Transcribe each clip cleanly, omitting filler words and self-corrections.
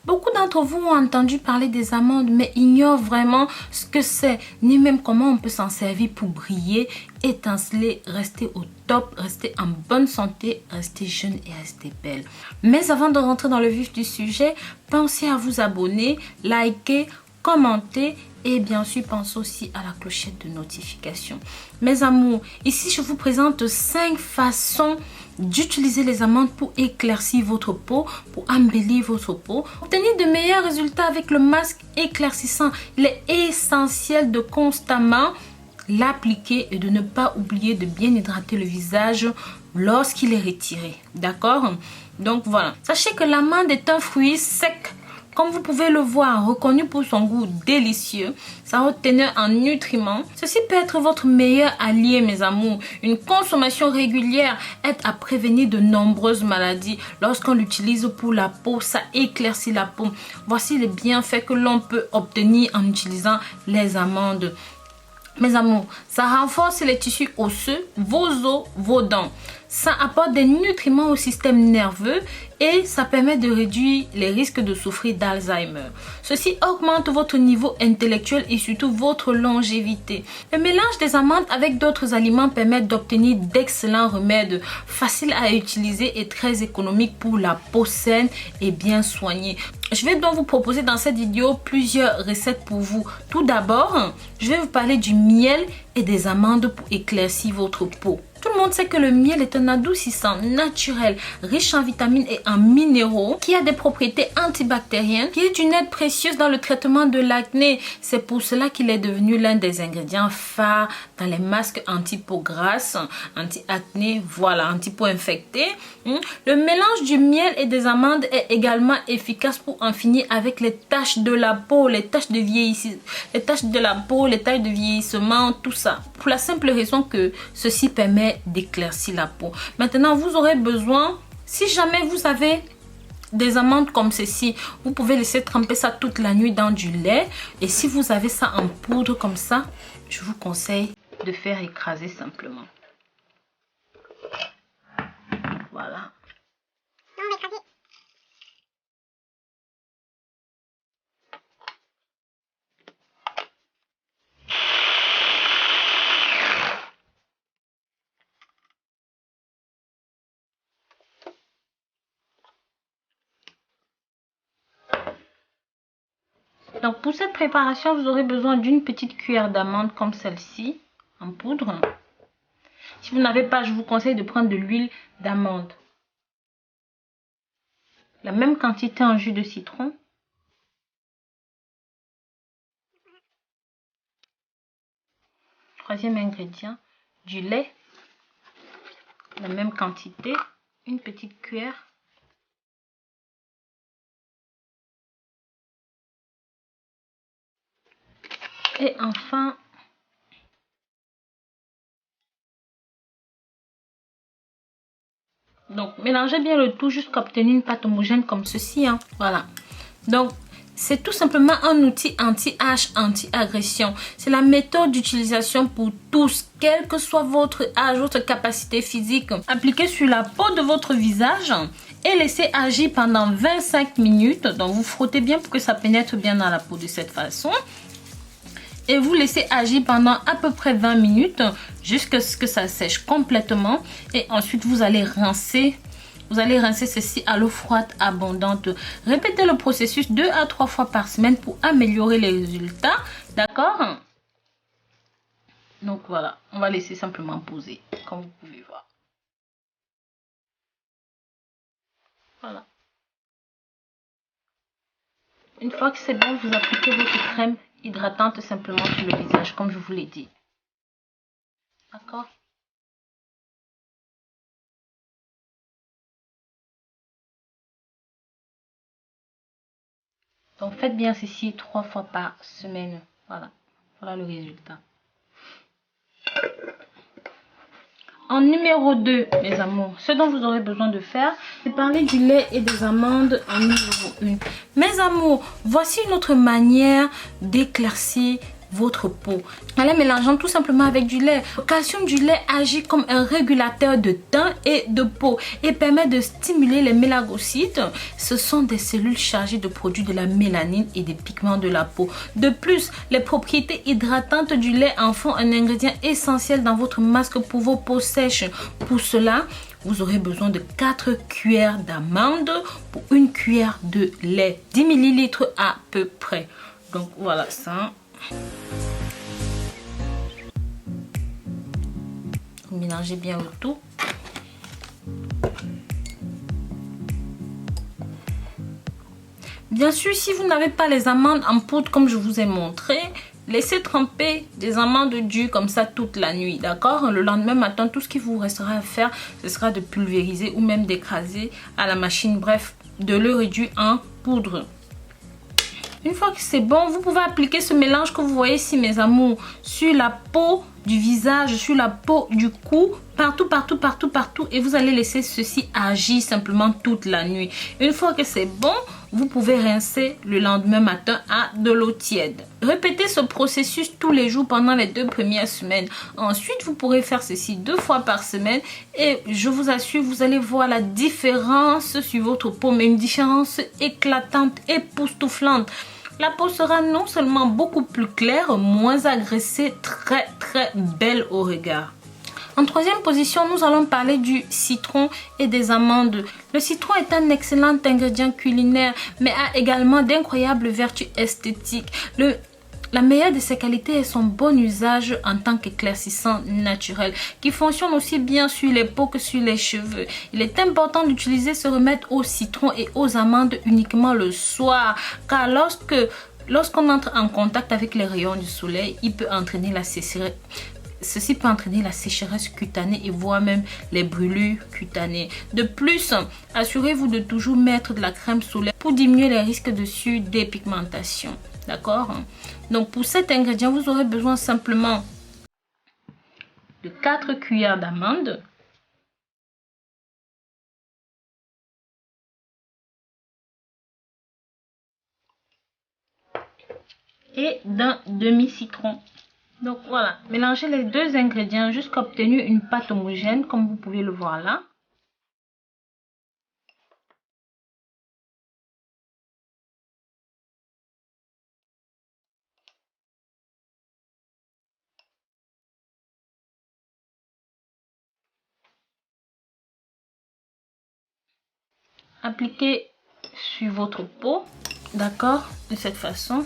Beaucoup d'entre vous ont entendu parler des amandes mais ignorent vraiment ce que c'est, ni même comment on peut s'en servir pour briller, étinceler, rester au top, rester en bonne santé, rester jeune et rester belle. Mais avant de rentrer dans le vif du sujet, pensez à vous abonner, liker, commenter et bien sûr pensez aussi à la clochette de notification. Mes amours, ici je vous présente 5 façons d'utiliser les amandes pour éclaircir votre peau, pour embellir votre peau, obtenir de meilleurs résultats avec le masque éclaircissant. Il est essentiel de constamment l'appliquer et de ne pas oublier de bien hydrater le visage lorsqu'il est retiré. D'accord? Donc voilà. Sachez que l'amande est un fruit sec. Comme vous pouvez le voir, reconnu pour son goût délicieux, sa haute teneur en nutriments. Ceci peut être votre meilleur allié, mes amours. Une consommation régulière aide à prévenir de nombreuses maladies. Lorsqu'on l'utilise pour la peau, ça éclaircit la peau. Voici les bienfaits que l'on peut obtenir en utilisant les amandes. Mes amours, ça renforce les tissus osseux, vos os, vos dents. Ça apporte des nutriments au système nerveux et ça permet de réduire les risques de souffrir d'Alzheimer. Ceci augmente votre niveau intellectuel et surtout votre longévité. Le mélange des amandes avec d'autres aliments permet d'obtenir d'excellents remèdes faciles à utiliser et très économiques pour la peau saine et bien soignée. Je vais donc vous proposer dans cette vidéo plusieurs recettes pour vous. Tout d'abord, je vais vous parler du miel et des amandes pour éclaircir votre peau. Tout le monde sait que le miel est un adoucissant naturel, riche en vitamines et en minéraux, qui a des propriétés antibactériennes, qui est une aide précieuse dans le traitement de l'acné. C'est pour cela qu'il est devenu l'un des ingrédients phares dans les masques anti-peau grasse, anti-acné, voilà, anti-peau infectée. Le mélange du miel et des amandes est également efficace pour en finir avec les taches de la peau, les taches de vieillissement, les taches de la peau, les taches de vieillissement, tout ça. Pour la simple raison que ceci permet d'éclaircir la peau. Maintenant, vous aurez besoin, si jamais vous avez des amandes comme ceci, vous pouvez laisser tremper ça toute la nuit dans du lait. Et si vous avez ça en poudre comme ça, je vous conseille de faire écraser simplement. Voilà. Donc pour cette préparation, vous aurez besoin d'une petite cuillère d'amande comme celle-ci, en poudre. Si vous n'avez pas, je vous conseille de prendre de l'huile d'amande. La même quantité en jus de citron. Troisième ingrédient, du lait. La même quantité, une petite cuillère. Et enfin, donc mélangez bien le tout jusqu'à obtenir une pâte homogène comme ceci. Voilà. Donc, c'est tout simplement un outil anti-âge, anti-agression. C'est la méthode d'utilisation pour tous, quel que soit votre âge, votre capacité physique. Appliquez sur la peau de votre visage et laissez agir pendant 25 minutes. Donc, vous frottez bien pour que ça pénètre bien dans la peau de cette façon. Et vous laissez agir pendant à peu près 20 minutes jusqu'à ce que ça sèche complètement. Et ensuite, vous allez rincer. Vous allez rincer ceci à l'eau froide abondante. Répétez le processus 2 à 3 fois par semaine pour améliorer les résultats. D'accord? Donc voilà, on va laisser simplement poser, comme vous pouvez voir. Voilà. Une fois que c'est bon, vous appliquez votre crème hydratante simplement sur le visage, comme je vous l'ai dit. D'accord? Donc faites bien ceci 3 fois par semaine. Voilà. Voilà le résultat. En numéro 2, mes amours, ce dont vous aurez besoin de faire, c'est parler du lait et des amandes en numéro 1. Mes amours, voici une autre manière d'éclaircir votre peau. En les mélangeant tout simplement avec du lait. Le calcium du lait agit comme un régulateur de teint et de peau et permet de stimuler les mélagocytes. Ce sont des cellules chargées de produits de la mélanine et des pigments de la peau. De plus, les propriétés hydratantes du lait en font un ingrédient essentiel dans votre masque pour vos peaux sèches. Pour cela, vous aurez besoin de 4 cuillères d'amandes pour une cuillère de lait. 10 ml à peu près. Donc voilà ça. Mélangez bien le tout. Bien sûr, si vous n'avez pas les amandes en poudre comme je vous ai montré, laissez tremper des amandes dures comme ça toute la nuit, d'accord? Le lendemain matin, tout ce qu'il vous restera à faire, ce sera de pulvériser ou même d'écraser à la machine. Bref, de le réduire en poudre. Une fois que c'est bon, vous pouvez appliquer ce mélange que vous voyez ici, mes amours, sur la peau du visage, sur la peau du cou, partout, partout, partout, partout. Et vous allez laisser ceci agir simplement toute la nuit. Une fois que c'est bon, vous pouvez rincer le lendemain matin à de l'eau tiède. Répétez ce processus tous les jours pendant les 2 premières semaines. Ensuite, vous pourrez faire ceci 2 fois par semaine. Et je vous assure, vous allez voir la différence sur votre peau, mais une différence éclatante, époustouflante. La peau sera non seulement beaucoup plus claire, moins agressée, très très belle au regard. En troisième position, nous allons parler du citron et des amandes. Le citron est un excellent ingrédient culinaire, mais a également d'incroyables vertus esthétiques. La meilleure de ses qualités est son bon usage en tant qu'éclaircissant naturel, qui fonctionne aussi bien sur les peaux que sur les cheveux. Il est important d'utiliser ce remède au citron et aux amandes uniquement le soir, car lorsqu'on entre en contact avec les rayons du soleil, il peut entraîner la sécheresse. Ceci peut entraîner la sécheresse cutanée et voire même les brûlures cutanées. De plus, assurez-vous de toujours mettre de la crème solaire pour diminuer les risques de surdépigmentation. D'accord? Donc pour cet ingrédient, vous aurez besoin simplement de 4 cuillères d'amandes, et d'un demi-citron. Donc voilà, mélangez les 2 ingrédients jusqu'à obtenir une pâte homogène comme vous pouvez le voir là. Appliquez sur votre peau, d'accord, de cette façon.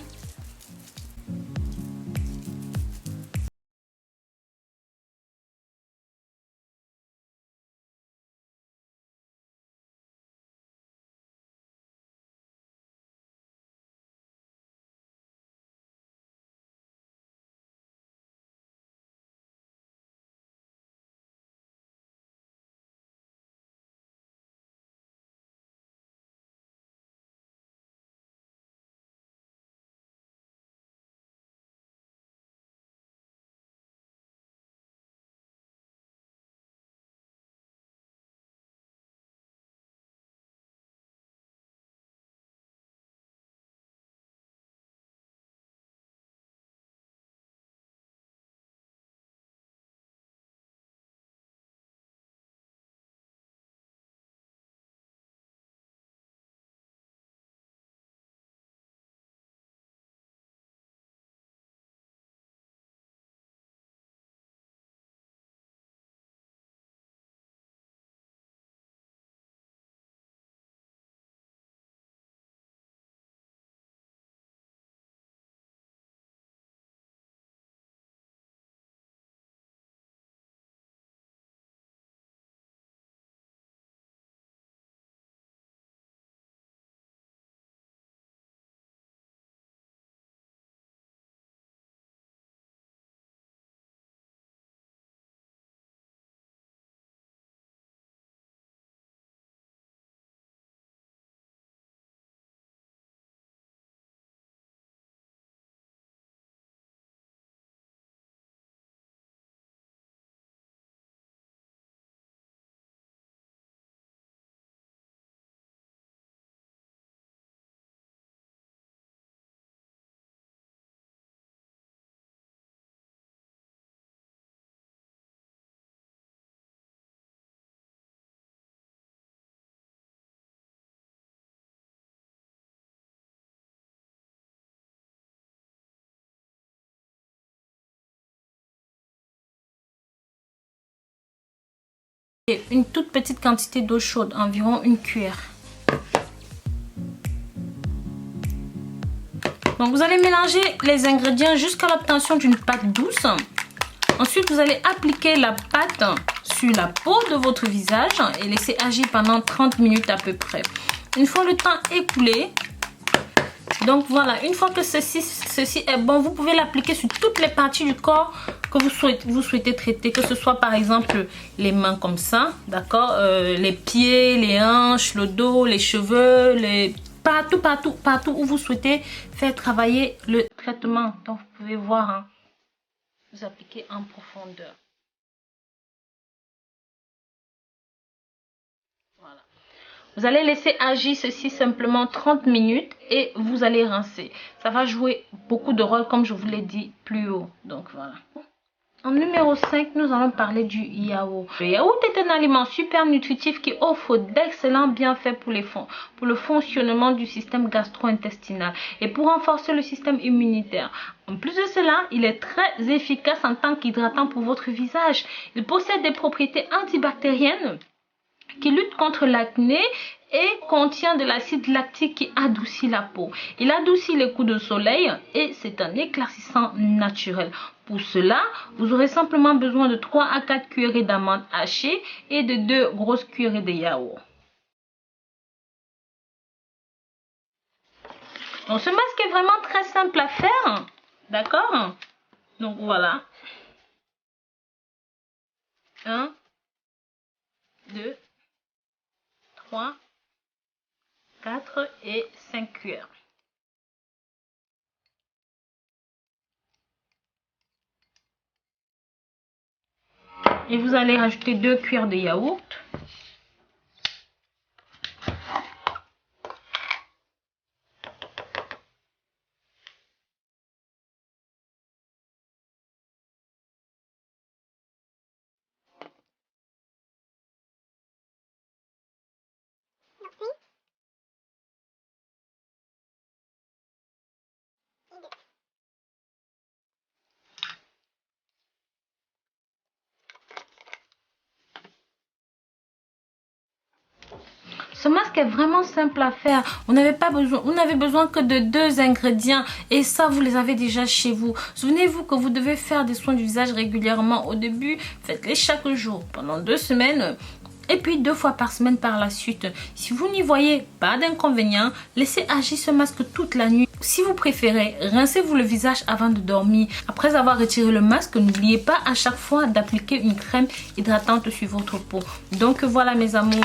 Et une toute petite quantité d'eau chaude, environ une cuillère. Donc vous allez mélanger les ingrédients jusqu'à l'obtention d'une pâte douce. Ensuite, vous allez appliquer la pâte sur la peau de votre visage et laisser agir pendant 30 minutes à peu près. Une fois le temps écoulé, donc voilà, une fois que ceci est bon, vous pouvez l'appliquer sur toutes les parties du corps que vous souhaitez traiter, que ce soit par exemple les mains comme ça, d'accord, les pieds, les hanches, le dos, les cheveux, partout où vous souhaitez faire travailler le traitement. Donc vous pouvez voir, hein, vous appliquez en profondeur. Voilà. Vous allez laisser agir ceci simplement 30 minutes et vous allez rincer. Ça va jouer beaucoup de rôle comme je vous l'ai dit plus haut. Donc voilà. En numéro 5, nous allons parler du yaourt. Le yaourt est un aliment super nutritif qui offre d'excellents bienfaits pour le fonctionnement du système gastro-intestinal et pour renforcer le système immunitaire. En plus de cela, il est très efficace en tant qu'hydratant pour votre visage. Il possède des propriétés antibactériennes qui luttent contre l'acné et contient de l'acide lactique qui adoucit la peau. Il adoucit les coups de soleil et c'est un éclaircissant naturel. Pour cela, vous aurez simplement besoin de 3 à 4 cuillerées d'amandes hachées et de 2 grosses cuillerées de yaourt. Donc ce masque est vraiment très simple à faire, d'accord? Donc voilà. 1, 2, 3, 4 et 5 cuillères. Et vous allez rajouter 2 cuillères de yaourt. Ce masque est vraiment simple à faire. Vous n'avez besoin que de 2 ingrédients et ça vous les avez déjà chez vous. Souvenez-vous que vous devez faire des soins du visage régulièrement. Au début, faites-les chaque jour pendant 2 semaines. Et puis 2 fois par semaine par la suite. Si vous n'y voyez pas d'inconvénient, laissez agir ce masque toute la nuit. Si vous préférez, rincez-vous le visage avant de dormir. Après avoir retiré le masque, n'oubliez pas à chaque fois d'appliquer une crème hydratante sur votre peau. Donc voilà mes amours.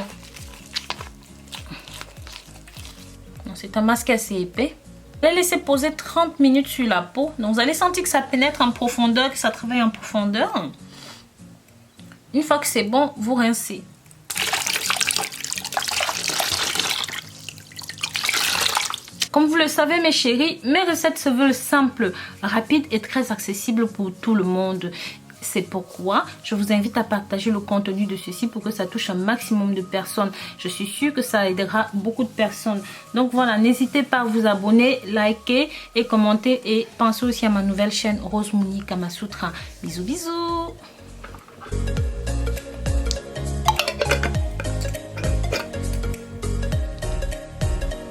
C'est un masque assez épais. Vous allez laisser poser 30 minutes sur la peau. Donc vous allez sentir que ça pénètre en profondeur, que ça travaille en profondeur. Une fois que c'est bon, vous rincez. Comme vous le savez mes chéris, mes recettes se veulent simples, rapides et très accessibles pour tout le monde. C'est pourquoi je vous invite à partager le contenu de ceci pour que ça touche un maximum de personnes. Je suis sûre que ça aidera beaucoup de personnes. Donc voilà, n'hésitez pas à vous abonner, liker et commenter. Et pensez aussi à ma nouvelle chaîne Rose Mouni Kamasutra. Bisous bisous.